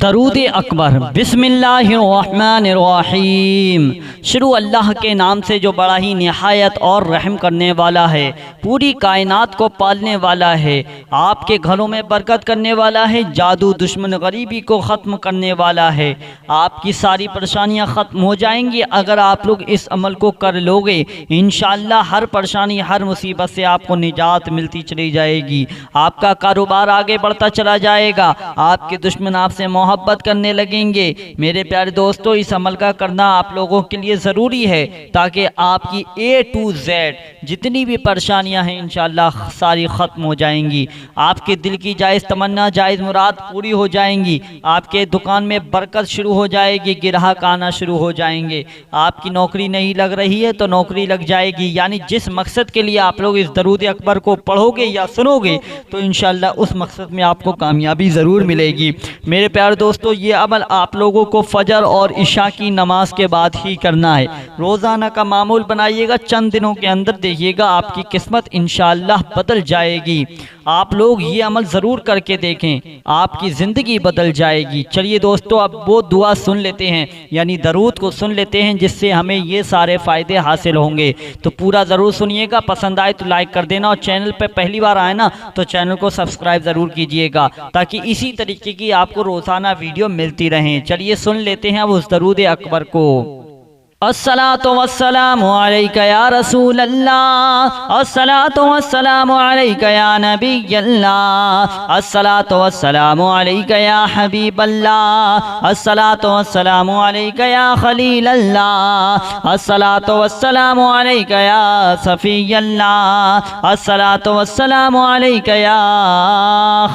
दरूद अकबर। बिस्मिल्लाहिर्रहमानिर्रहीम। शुरू अल्लाह के नाम से जो बड़ा ही निहायत और रहम करने वाला है, पूरी कायनात को पालने वाला है, आपके घरों में बरकत करने वाला है, जादू दुश्मन गरीबी को ख़त्म करने वाला है। आपकी सारी परेशानियां ख़त्म हो जाएंगी अगर आप लोग इस अमल को कर लोगे। इंशाअल्लाह हर परेशानी हर मुसीबत से आपको निजात मिलती चली जाएगी। आपका कारोबार आगे बढ़ता चला जाएगा, आपके दुश्मन आपसे मोहब्बत करने लगेंगे। मेरे प्यारे दोस्तों, इस अमल का करना आप लोगों के लिए ज़रूरी है ताकि आपकी A to Z जितनी भी परेशानियां हैं इंशाअल्लाह सारी ख़त्म हो जाएंगी। आपके दिल की जायज़ तमन्ना जायज़ मुराद पूरी हो जाएंगी। आपके दुकान में बरकत शुरू हो जाएगी, ग्राहक आना शुरू हो जाएंगे। आपकी नौकरी नहीं लग रही है तो नौकरी लग जाएगी। यानी जिस मकसद के लिए आप लोग इस दरूद अकबर को पढ़ोगे या सुनोगे तो इंशाअल्लाह उस मकसद में आपको कामयाबी ज़रूर मिलेगी। मेरे प्यारे दोस्तों, ये अमल आप लोगों को फजर और इशा की नमाज के बाद ही करना है। रोज़ाना का मामूल बनाइएगा, चंद दिनों के अंदर देखिएगा आपकी किस्मत इंशाअल्लाह बदल जाएगी। आप लोग ये अमल ज़रूर करके देखें, आपकी ज़िंदगी बदल जाएगी। चलिए दोस्तों, अब वो दुआ सुन लेते हैं, यानी दरूद को सुन लेते हैं जिससे हमें ये सारे फ़ायदे हासिल होंगे। तो पूरा ज़रूर सुनिएगा, पसंद आए तो लाइक कर देना और चैनल पे पहली बार आए ना तो चैनल को सब्सक्राइब ज़रूर कीजिएगा ताकि इसी तरीके की आपको रोज़ाना वीडियो मिलती रहें। चलिए सुन लेते हैं अब उस दरूद अकबर को। अस्सलातु वस्सलामु अलैका या रसूल अल्लाह, अस्सलातु वस्सलामु अलैका या नबी अल्लाह, अस्सलातु वस्सलामु अलैका या हबीब अल्लाह, अस्सलातु वस्सलामु अलैका या खलील अल्लाह, अस्सलातु वस्सलामु अलैका या सफी अल्लाह, अस्सलातु वस्सलामु अलैका या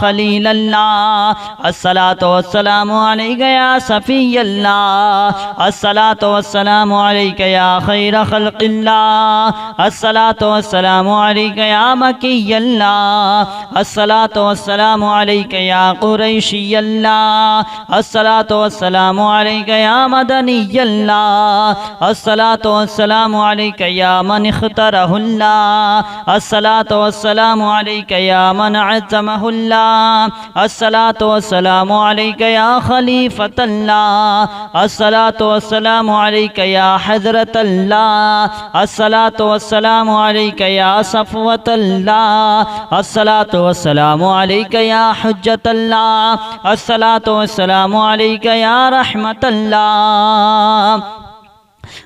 खलील अल्लाह, अस्सलातु वस्सलामु अलैका या सफी अल्लाह, अस्सलातु वस्सलामु अलैका या खैर खल्क़िल्लाह, अस्सलातु वस्सलामु अलैका या मकी अल्लाह, अस्सलातु वस्सलामु अलैका या कुरैशी अल्लाह, अस्सलातु वस्सलामु अलैका या मदनी अल्लाह, अस्सलातु वस्सलामु अलैका या मन इख्तरहुल्लाह, अस्सलातु वस्सलामु अलैका या मन अज़्ज़महुल्लाह, अस्सलातु वस्सलामु अलैका या खलीफतल्लाह, अस्सलातु वस्सलामु अलैका या हज़रत अल्लाह, अस्सलातु वस्सलामु अलैका या सफ़वत अल्लाह, अस्सलातु वस्सलामु अलैका या हुज्जत अल्लाह, अस्सलातु वस्सलामु अलैका या रहमत अल्लाह,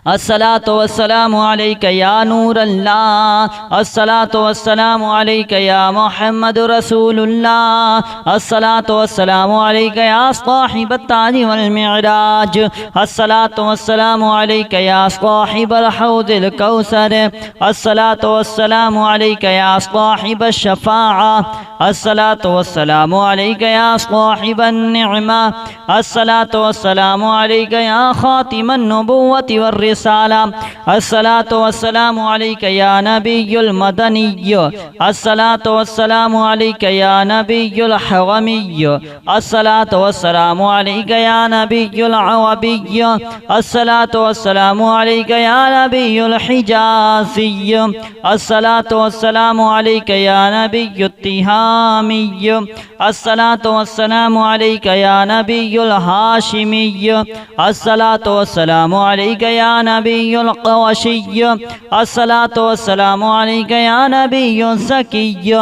अस्सलातु वस्सलामु अलैका या नूर अल्लाह, अस्सलातु वस्सलामु अलैका या मुहम्मदुर रसूलुल्लाह, अस्सलातु वस्सलामु अलैका या साहिबत ताज वल मिअराज, अस्सलातु वस्सलामु अलैका या साहिबल हौज़िल कौसर, अस्सलातु वस्सलामु अलैका या साहिबश शफ़ाअ, अस्सलातु वस्सलामु अलैका या साहिबन निअमा, अस्सलातु वस्सलामु अलैका या खातिमन नबुव्वति वर रिसाला, अस्सलातु वस्सलामु अलैका या नबियुल मदनिय्य, अस्सलातु वस्सलामु अलैका या नबियुल हवमिय्य, अस्सलातु वस्सलामु अलैका या नबियुल अवबिय्य, अस्सलातु वस्सलामु अलैका या नबियुल हिजाज़िय्य, अस्सलातु वस्सलामु अलैका या नबियुत तिहामिय्य, अस्सलातु वस्सलामु अलैका या नबियुल हाशिमिय्य, अस्सलातु वस्सलामु अलैका या नबियुल क़वशिय्य, अस्सलातु वस्सलामु अलैका या नबियुल ज़किय्य,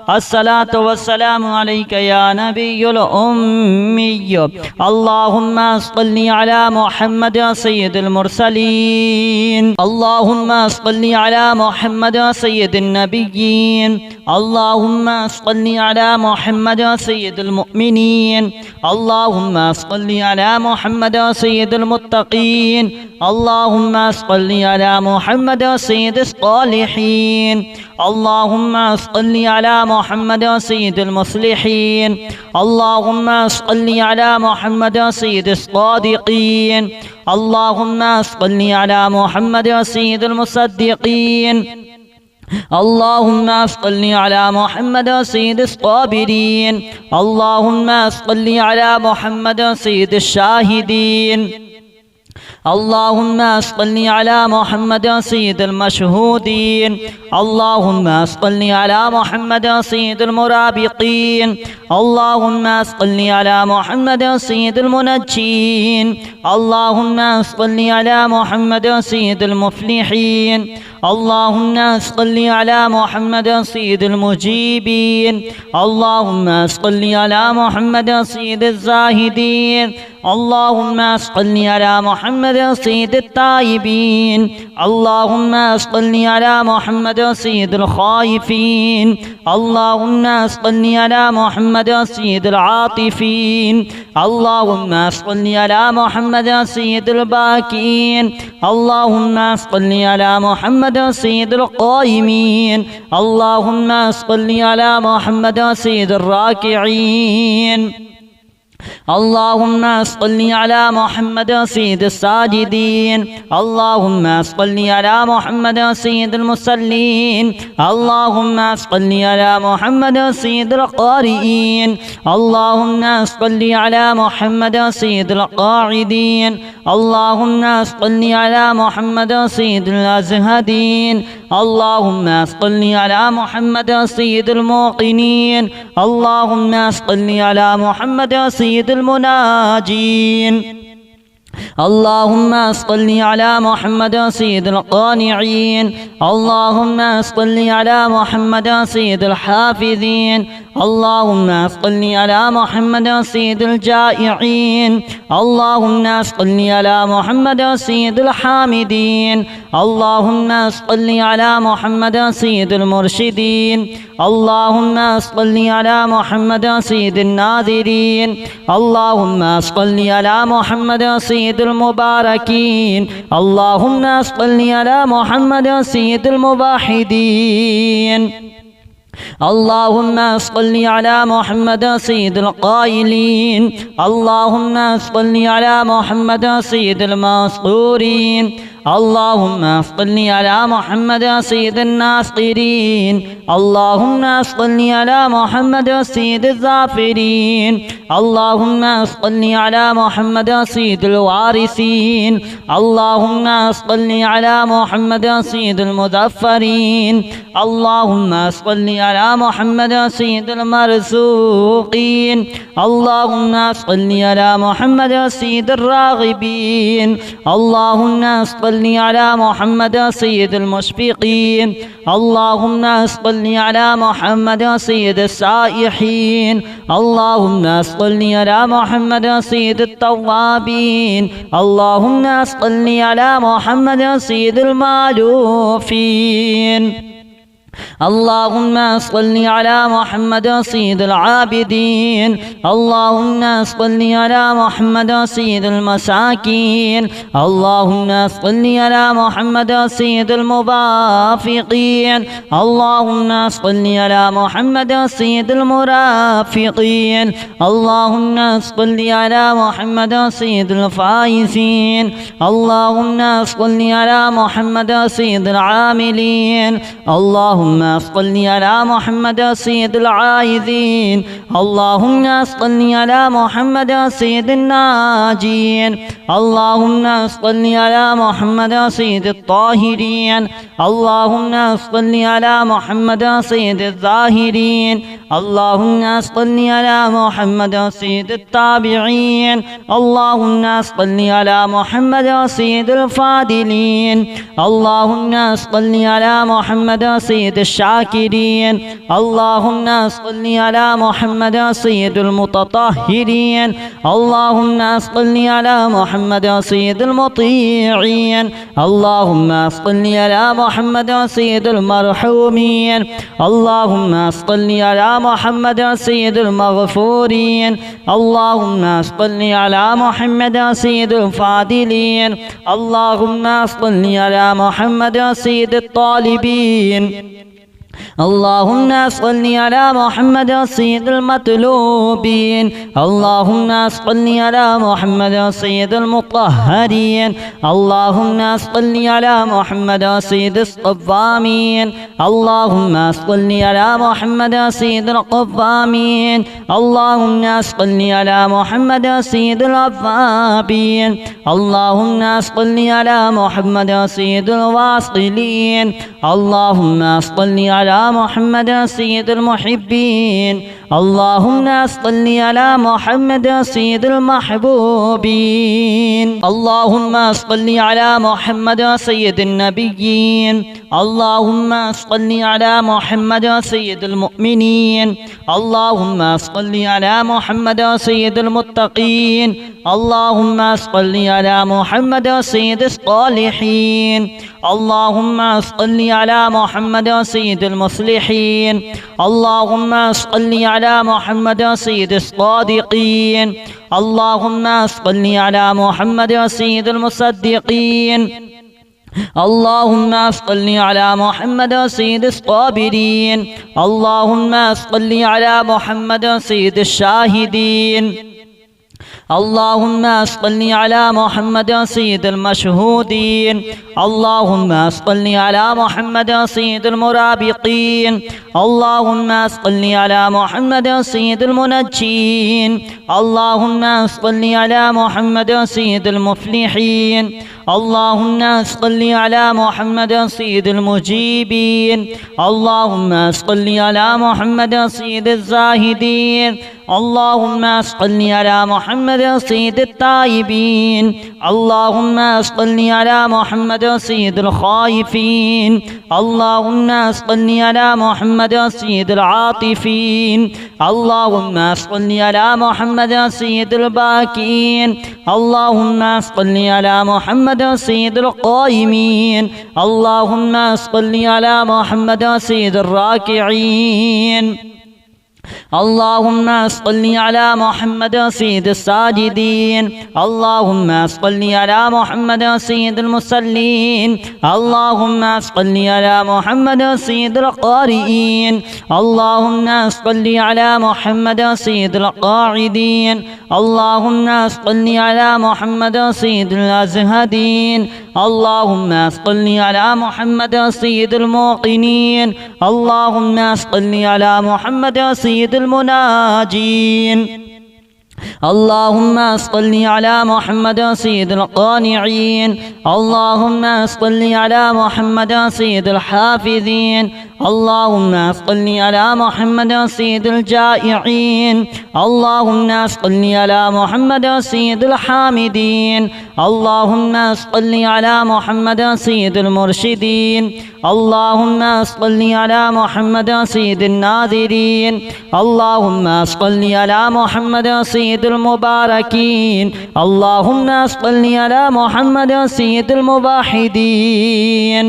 अस्सलातु वस्सलामु अलैका या नबियुल उम्मिय्य, अल्लाहुम्मा सल्लि अला मुहम्मद सय्यिदिल मुरसलीन, अल्लाहुम्मा सल्लि अला मुहम्मद सय्यिदिन नबिय्यीन, अल्लाहुम्मा सल्लि अला मुहम्मद सय्यिदिल मुमिनीन, अल्लाहुम्मा सल्लि अला मुहम्मद सय्यिदिल मुत्तक़ीन, अल्लाहुम्मा सल्लि अला मुहम्मद सय्यिदिस सालिहीन, अल्लाहुम्मा सल्लि अला मुहम्मद सय्यिदिल मुस्लिहीन, अल्लाहुम्मा सल्लि अला मुहम्मद सय्यिदिस सादिक़ीन, अल्लाहुम्मा सल्लि अला मुहम्मद सय्यिदिल मुसद्दिक़ीन, अल्लाहुम्मा सल्लि अला मुहम्मद सय्यिदिस साबिरीन, अल्लाहुम्मा सल्लि अला मुहम्मद सय्यिदिश शाहिदीन, اللهم صل على محمد سيد المشهودين. اللهم صل على محمد سيد المرابطين. اللهم صل على محمد سيد المنجين. اللهم صل على محمد سيد المفلحين. اللهم صل على محمد سيد المجيبين. اللهم صل على محمد سيد الزاهدين. اللهم صل على محمد سيد التائبين. اللهم صل على محمد سيد الخائفين. اللهم صل على محمد سيد العاطفين. اللهم صل على محمد سيد الباكين. اللهم صل على محمد سيد القائمين. اللهم صل على محمد سيد الراكعين. اللهم صل على محمد سيد الساجدين. اللهم صل على محمد سيد المصلين. اللهم صل على محمد سيد القارئين. اللهم صل على محمد سيد القاعدين. اللهم صل على محمد سيد الازهدين. اللهم صل على محمد سيد الموقنين. اللهم صل على محمد سيد المناجين. اللهم صل على محمد سيد القانعين. اللهم صل على محمد سيد الحافظين. اللهم صل على محمد سيد الجائعين. اللهم صل على محمد سيد الحامدين. اللهم صل على محمد سيد المرشدين. اللهم صل على محمد سيد الناذرين. اللهم صل على محمد سيد المباركين. اللهم صل على محمد سيد المباحدين. اللهم صل على محمد سيد القائلين. اللهم صل على محمد سيد المسرورين. اللهم صل على محمد سيد الناصرين. اللهم صل على محمد سيد الظافرين. اللهم صل على محمد سيد الوارثين. اللهم صل على محمد سيد المظفرين. اللهم صل على محمد سيد المرزوقين. اللهم صل على محمد سيد الراغبين. اللهم صل على محمد سيد المشفقين. اللهم صل على محمد سيد السائحين. اللهم صل على محمد سيد التوابين. اللهم صل على محمد سيد المالوفين. اللهم صل على محمد سيد العابدين. اللهم صل على محمد سيد المساكين. اللهم صل على محمد سيد المبافقين. اللهم صل على محمد سيد المرافقين. اللهم صل على محمد سيد الفائزين. اللهم صل على محمد سيد العاملين. اللهم صل على محمد سيد العائذين. اللهم صل على محمد سيد الناجين. اللهم صل على محمد سيد الطاهرين. اللهم صل على محمد سيد الظاهرين. اللهم صل على محمد سيد التابعين. اللهم صل على محمد سيد الفاضلين. اللهم صل على محمد سيد الشاكرين. اللهم صل على محمد سيد المتطهرين. اللهم صل على محمد سيد المطيعين. اللهم صل على محمد سيد المرحومين. اللهم صل على محمد سيد المغفورين. اللهم صل على محمد سيد الفاضلين. اللهم صل على محمد سيد الطالبين. اللهم صل على محمد سيد المطلوبين اللهم صل على محمد سيد المطهرين اللهم صل على محمد سيد الصوامين اللهم صل على محمد سيد القوامين اللهم صل على محمد سيد الأوابين اللهم صل على محمد سيد الواصلين اللهم صل على محمد سيد المحبين اللهم صل على محمد سيد المحبوبين اللهم صل على محمد سيد النبيين اللهم صل على محمد سيد المؤمنين اللهم صل على محمد سيد المتقين اللهم صل على محمد سيد الصالحين اللهم صل على محمد سيد المصلحين اللهم صل على محمد سيد الصادقين اللهم صل على محمد سيد المصدقين اللهم صل على محمد سيد الصابرين اللهم صل على محمد سيد الشاهدين اللهم صل على محمد سيد المشهودين اللهم صل على محمد سيد المرابطين اللهم صل على محمد سيد المنجين اللهم صل على محمد سيد المفلحين اللهم صل على محمد سيد المجيبين اللهم صل على محمد سيد الزاهدين اللهم صل على محمد سيد التائبين اللهم صل على محمد سيد الخائفين اللهم صل على محمد سيد العاطفين اللهم صل على محمد سيد الباكين اللهم صل على محمد سيد القائمين اللهم صل على محمد سيد الراكعين اللهم صل على محمد سيد الساجدين اللهم صل على محمد سيد المصلين اللهم صل على محمد سيد القارئين اللهم صل على محمد سيد القاعدين اللهم صل على محمد سيد الأزهدين اللهم صل على محمد سيد الموقنين اللهم صل على محمد سيد المناجين اللهم صل على محمد سيد القانعين اللهم صل على محمد سيد الحافظين اللهم صل على محمد سيد الجائعين اللهم صل على محمد سيد الحامدين اللهم صل على محمد سيد المرشدين اللهم صل على محمد سيد الناذرين اللهم صل على محمد سيد المباركين اللهم صل على محمد سيد الموحدين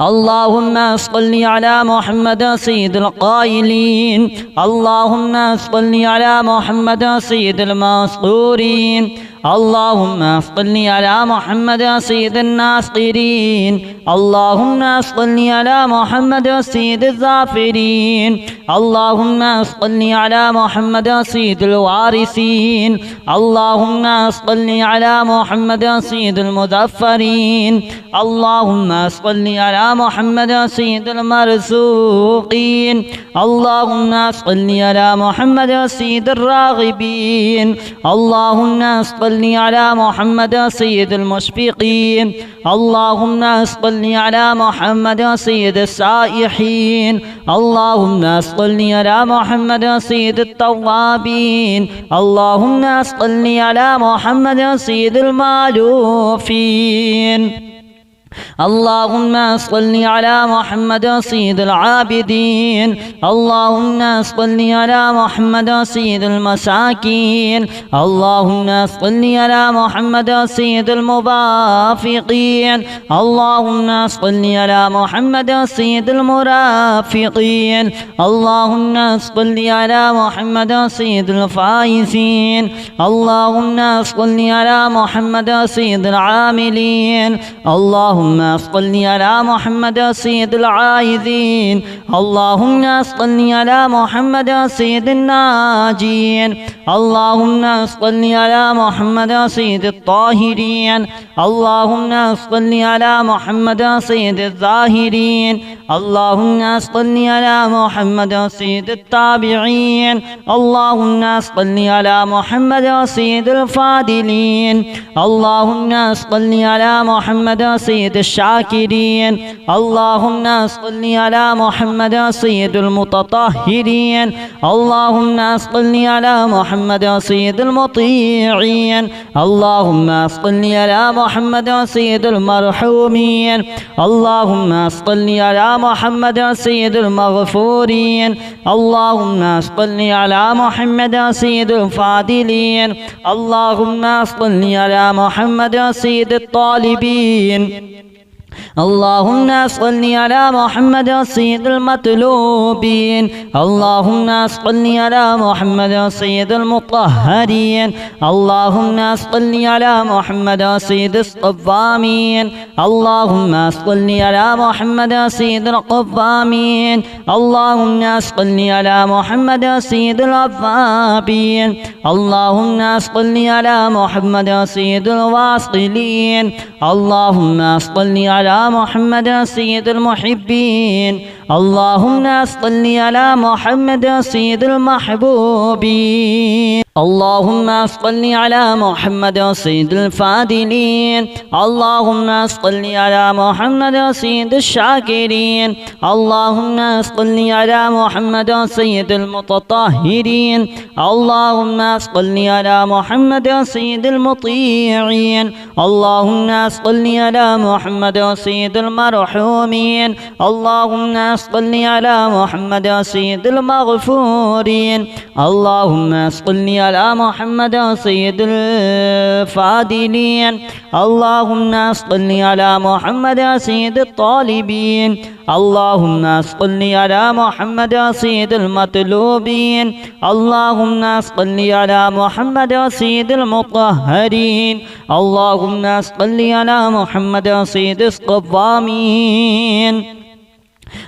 اللهم صل على محمد سيد القائلين اللهم صل على محمد سيد المسطورين اللهم صل على محمد سيد الناصرين اللهم صل على محمد سيد الظافرين اللهم صل على محمد سيد الوارثين اللهم صل على محمد سيد المظفرين اللهم صل على محمد سيد المرزوقين اللهم صل على محمد سيد الراغبين اللهم صل على محمد سيد المشفقين اللهم صل على محمد سيد السائحين اللهم صل على محمد سيد التوابين اللهم صل على محمد سيد المالوفين اللهم صل على محمد سيد العابدين اللهم صل على محمد سيد المساكين اللهم صل على محمد سيد الموافقين اللهم صل على محمد سيد المرافقين اللهم صل على محمد سيد الفائزين اللهم صل على محمد سيد العاملين اللهم اللهم صل على محمد سيد العائذين اللهم صل على محمد سيد الناجين اللهم صل على محمد سيد الطاهرين اللهم صل على محمد سيد الظاهرين اللهم صل على محمد سيد التابعين اللهم صل على محمد سيد الفاضلين اللهم صل على محمد سيد الشاكرين اللهم صل على محمد سيد المتطهرين اللهم صل على محمد سيد المطيعين اللهم صل على محمد سيد المرحومين اللهم صل على محمد سيد المغفورين اللهم صل على محمد سيد الفاضلين اللهم صل على محمد سيد الطالبين اللهم صل على محمد سيد المطلوبين اللهم صل على محمد سيد المطهرين اللهم صل على محمد سيد الصوامين اللهم صل على محمد سيد القوامين اللهم صل على محمد سيد الأوابين اللهم صل على محمد سيد الواصلين اللهم صل على محمد سيد المحبين اللهم صل على محمد سيد المحبوبين اللهم صل على محمد سيد الفاضلين اللهم صل على محمد سيد الشاكرين اللهم صل على محمد سيد المتطهرين اللهم صل على محمد سيد المطيعين اللهم صل على محمد سيد المرحومين اللهم صل على محمد سيد المغفورين اللهم صل على محمد سيد الفاضلين اللهم صل على محمد سيد الطالبين اللهم صل على محمد سيد المطلوبين اللهم صل على محمد سيد المطهرين اللهم صل على محمد سيد الصوامين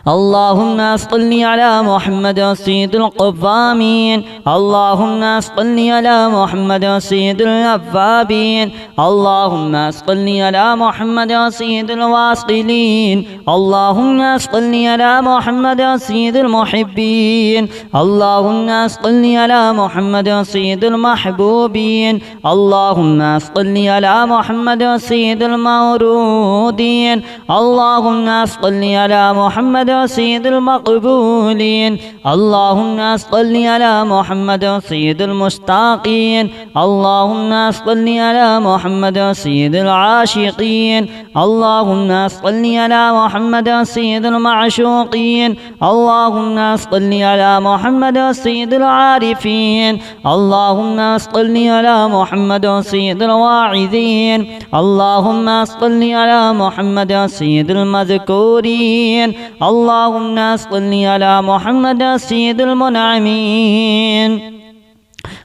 اللهم صل على محمد سيد القوامين اللهم صل على محمد سيد الأوابين اللهم صل على محمد سيد الواصلين اللهم صل على محمد سيد المحبين اللهم صل على محمد سيد المحبوبين اللهم صل على محمد سيد المورودين اللهم صل على محمد سيد المقبولين اللهم صل على محمد سيد المشتاقين اللهم صل على محمد سيد العاشقين اللهم صل على محمد سيد المعشوقين اللهم صل على محمد سيد العارفين اللهم صل على محمد سيد الواعظين اللهم صل على محمد سيد المذكورين اللهم صل على محمد سيد المنعمين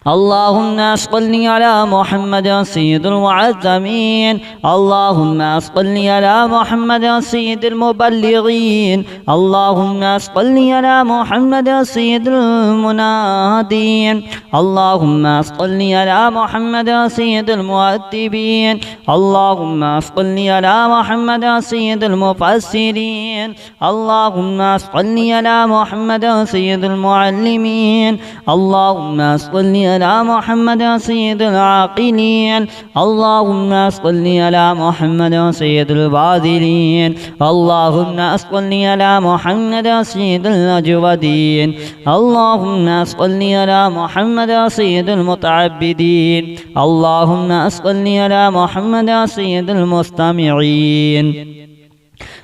اللهم صل على محمد سيد المعظمين اللهم صل على محمد سيد المبلغين اللهم صل على محمد سيد المنادين اللهم صل على محمد سيد المؤدبين اللهم صل على محمد سيد المفسرين اللهم صل على محمد سيد المعلمين اللهم صل على محمد سيد العاقلين اللهم صل على محمد سيد الباذلين اللهم صل على محمد سيد الأجودين اللهم صل على محمد سيد المتعبدين اللهم صل على محمد سيد المستمعين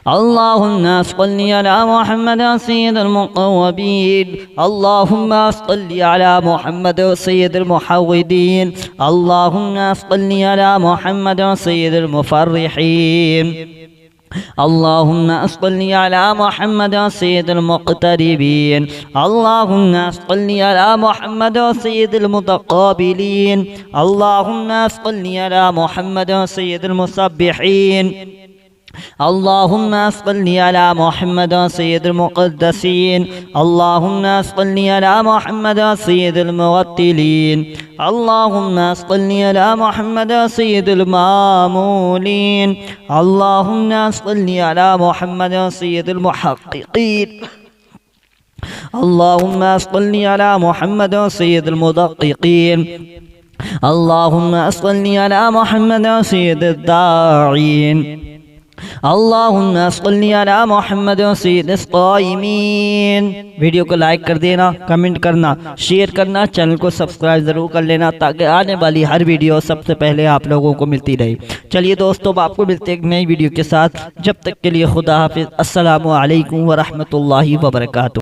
اللهم صل على محمد سيد المقوبين اللهم صل على محمد سيد المحودين اللهم صل على محمد سيد المفرحين اللهم صل على محمد سيد المقتربين اللهم صل على محمد سيد المتقابلين اللهم صل على محمد سيد المسبحين अल्लाहुम्मा सल्लि अला मुहम्मद सय्यदुल मुक़द्दसीन, अल्लाहुम्मा सल्लि अला मुहम्मद सय्यदुल मुवत्तिलीन, अल्लाहुम्मा सल्लि अला मुहम्मद सय्यदुल मामूलीन, अल्लाहुम्मा सल्लि अला मुहम्मद सय्यदुल मुहक्किकीन, अल्लाहुम्मा सल्लि अला मुहम्मद सय्यदुल मुदक्किकीन, अल्लाहुम्मा सल्लि अला मुहम्मद सय्यदुद दाईन, अल्लाहुम्मा सल्लि अला मुहम्मद सय्यदिस क़ाइमीन। वीडियो को लाइक कर देना, कमेंट करना, शेयर करना, चैनल को सब्सक्राइब ज़रूर कर लेना ताकि आने वाली हर वीडियो सबसे पहले आप लोगों को मिलती रहे। चलिए दोस्तों, आपको मिलते हैं एक नई वीडियो के साथ। जब तक के लिए खुदा हाफिज़। अस्सलामु अलैकुम व रहमतुल्लाहि व बरकातुहू।